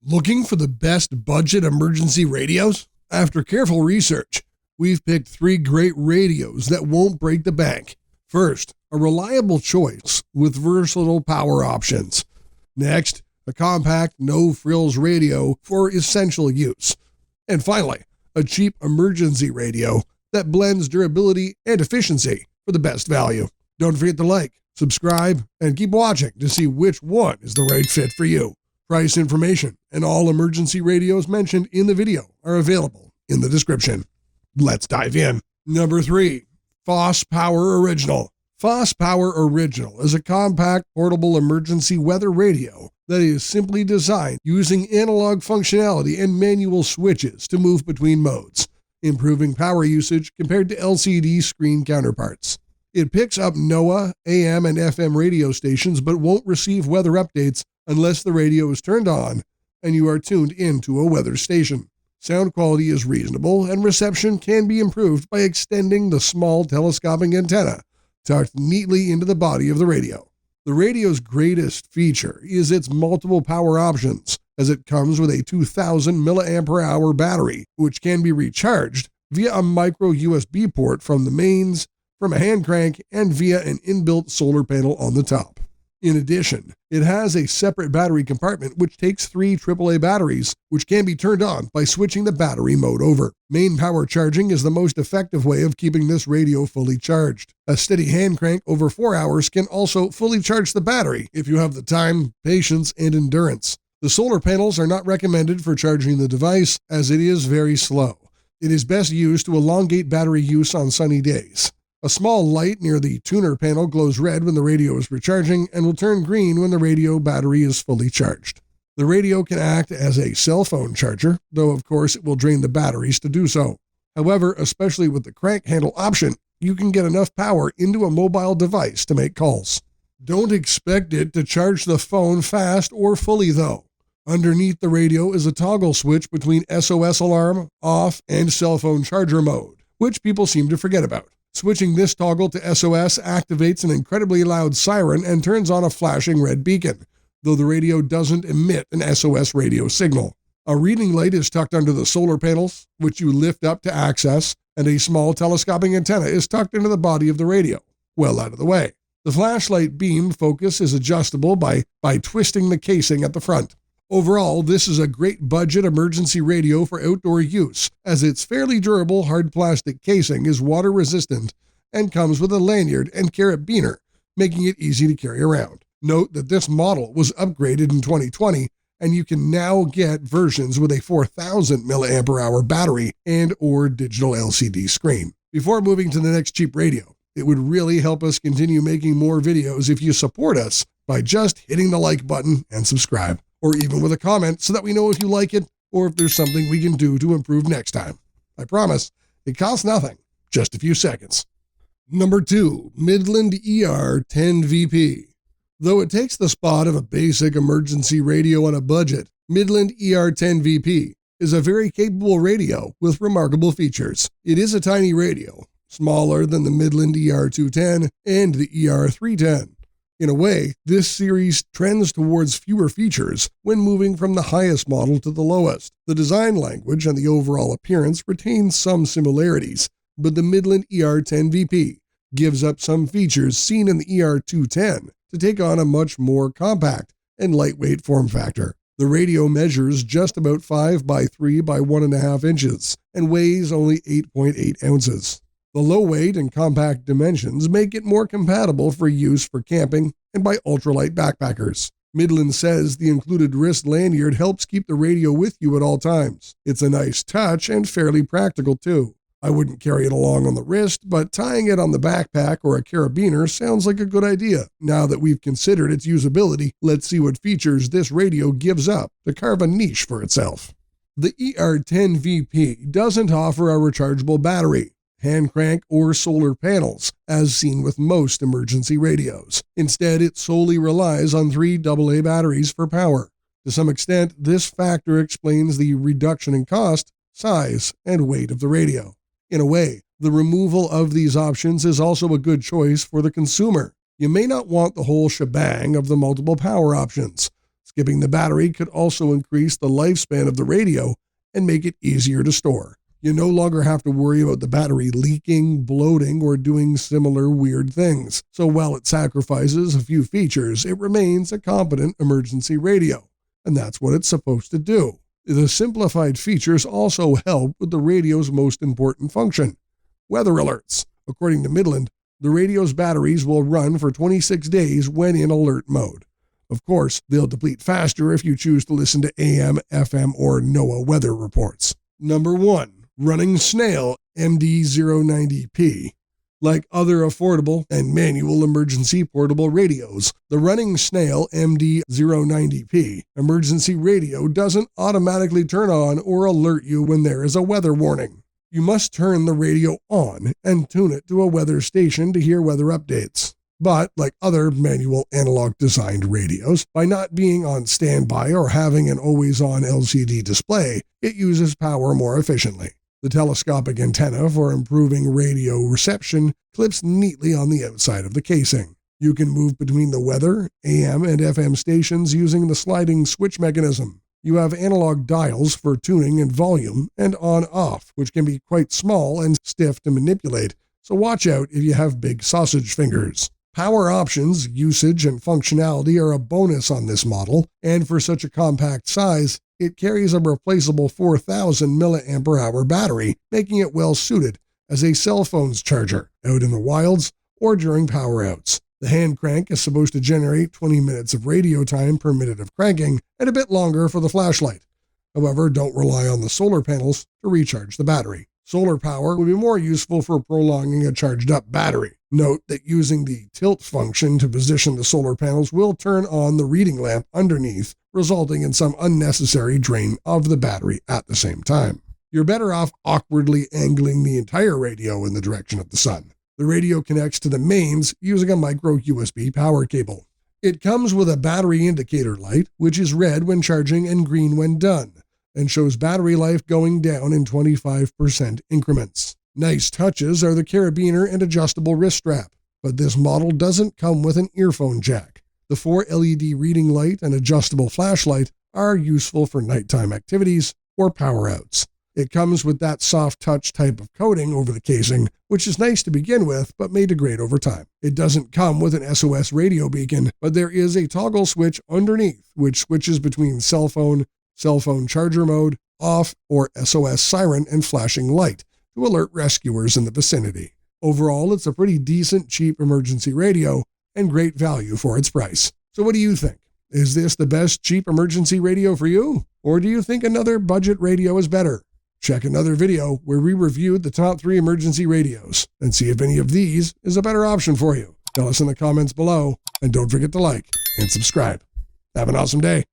Looking for the best budget emergency radios? After careful research, we've picked 3 great radios that won't break the bank. First, a reliable choice with versatile power options. Next, a compact, no-frills radio for essential use. And finally, a cheap emergency radio that blends durability and efficiency for the best value. Don't forget to like, subscribe, and keep watching to see which one is the right fit for you. Price information and all emergency radios mentioned in the video are available in the description. Let's dive in. Number 3, FosPower Original. FosPower Original is a compact, portable emergency weather radio that is simply designed using analog functionality and manual switches to move between modes, improving power usage compared to LCD screen counterparts. It picks up NOAA, AM, and FM radio stations but won't receive weather updates unless the radio is turned on and you are tuned into a weather station. Sound quality is reasonable and reception can be improved by extending the small telescoping antenna tucked neatly into the body of the radio. The radio's greatest feature is its multiple power options, as it comes with a 2000 mAh battery, which can be recharged via a micro USB port from the mains, from a hand crank, and via an inbuilt solar panel on the top. In addition, it has a separate battery compartment which takes 3 AAA batteries, which can be turned on by switching the battery mode over. Main power charging is the most effective way of keeping this radio fully charged. A steady hand crank over 4 hours can also fully charge the battery if you have the time, patience, and endurance. The solar panels are not recommended for charging the device as it is very slow. It is best used to elongate battery use on sunny days. A small light near the tuner panel glows red when the radio is recharging and will turn green when the radio battery is fully charged. The radio can act as a cell phone charger, though of course it will drain the batteries to do so. However, especially with the crank handle option, you can get enough power into a mobile device to make calls. Don't expect it to charge the phone fast or fully though. Underneath the radio is a toggle switch between SOS alarm, off, and cell phone charger mode, which people seem to forget about. Switching this toggle to SOS activates an incredibly loud siren and turns on a flashing red beacon, though the radio doesn't emit an SOS radio signal. A reading light is tucked under the solar panels, which you lift up to access, and a small telescoping antenna is tucked into the body of the radio, well out of the way. The flashlight beam focus is adjustable by twisting the casing at the front. Overall, this is a great budget emergency radio for outdoor use, as its fairly durable hard plastic casing is water resistant and comes with a lanyard and carabiner, making it easy to carry around. Note that this model was upgraded in 2020, and you can now get versions with a 4000 mAh battery and or digital LCD screen. Before moving to the next cheap radio, it would really help us continue making more videos if you support us by just hitting the like button and subscribe, or even with a comment so that we know if you like it or if there's something we can do to improve next time. I promise, it costs nothing, just a few seconds. Number 2, Midland ER10VP. Though it takes the spot of a basic emergency radio on a budget, Midland ER10VP is a very capable radio with remarkable features. It is a tiny radio, smaller than the Midland ER210 and the ER310. In a way, this series trends towards fewer features when moving from the highest model to the lowest. The design language and the overall appearance retain some similarities, but the Midland ER10VP gives up some features seen in the ER210 to take on a much more compact and lightweight form factor. The radio measures just about 5 by 3 by 1.5 inches and weighs only 8.8 ounces. The low weight and compact dimensions make it more compatible for use for camping and by ultralight backpackers. Midland says the included wrist lanyard helps keep the radio with you at all times. It's a nice touch and fairly practical too. I wouldn't carry it along on the wrist, but tying it on the backpack or a carabiner sounds like a good idea. Now that we've considered its usability, let's see what features this radio gives up to carve a niche for itself. The ER10VP doesn't offer a rechargeable battery, hand crank, or solar panels, as seen with most emergency radios. Instead, it solely relies on 3 AA batteries for power. To some extent, this factor explains the reduction in cost, size, and weight of the radio. In a way, the removal of these options is also a good choice for the consumer. You may not want the whole shebang of the multiple power options. Skipping the battery could also increase the lifespan of the radio and make it easier to store. You no longer have to worry about the battery leaking, bloating, or doing similar weird things. So while it sacrifices a few features, it remains a competent emergency radio. And that's what it's supposed to do. The simplified features also help with the radio's most important function, weather alerts. According to Midland, the radio's batteries will run for 26 days when in alert mode. Of course, they'll deplete faster if you choose to listen to AM, FM, or NOAA weather reports. Number 1. RunningSnail MD-090p. Like other affordable and manual emergency portable radios, the RunningSnail MD-090p emergency radio doesn't automatically turn on or alert you when there is a weather warning. You must turn the radio on and tune it to a weather station to hear weather updates. But, like other manual analog designed radios, by not being on standby or having an always-on LCD display, it uses power more efficiently. The telescopic antenna for improving radio reception clips neatly on the outside of the casing. You can move between the weather, AM, and FM stations using the sliding switch mechanism. You have analog dials for tuning and volume, and on-off, which can be quite small and stiff to manipulate, so watch out if you have big sausage fingers. Power options, usage, and functionality are a bonus on this model, and for such a compact size, it carries a replaceable 4,000 mAh battery, making it well suited as a cell phone's charger, out in the wilds, or during power outs. The hand crank is supposed to generate 20 minutes of radio time per minute of cranking, and a bit longer for the flashlight. However, don't rely on the solar panels to recharge the battery. Solar power would be more useful for prolonging a charged-up battery. Note that using the tilt function to position the solar panels will turn on the reading lamp underneath, resulting in some unnecessary drain of the battery at the same time. You're better off awkwardly angling the entire radio in the direction of the sun. The radio connects to the mains using a micro USB power cable. It comes with a battery indicator light, which is red when charging and green when done, and shows battery life going down in 25% increments. Nice touches are the carabiner and adjustable wrist strap, but this model doesn't come with an earphone jack. The 4 LED reading light and adjustable flashlight are useful for nighttime activities or power outs. It comes with that soft touch type of coating over the casing, which is nice to begin with, but may degrade over time. It doesn't come with an SOS radio beacon, but there is a toggle switch underneath, which switches between cell phone charger mode, off, or SOS siren and flashing light to alert rescuers in the vicinity. Overall, it's a pretty decent, cheap emergency radio and great value for its price. So what do you think? Is this the best cheap emergency radio for you? Or do you think another budget radio is better? Check another video where we reviewed the top 3 emergency radios and see if any of these is a better option for you. Tell us in the comments below, and don't forget to like and subscribe. Have an awesome day.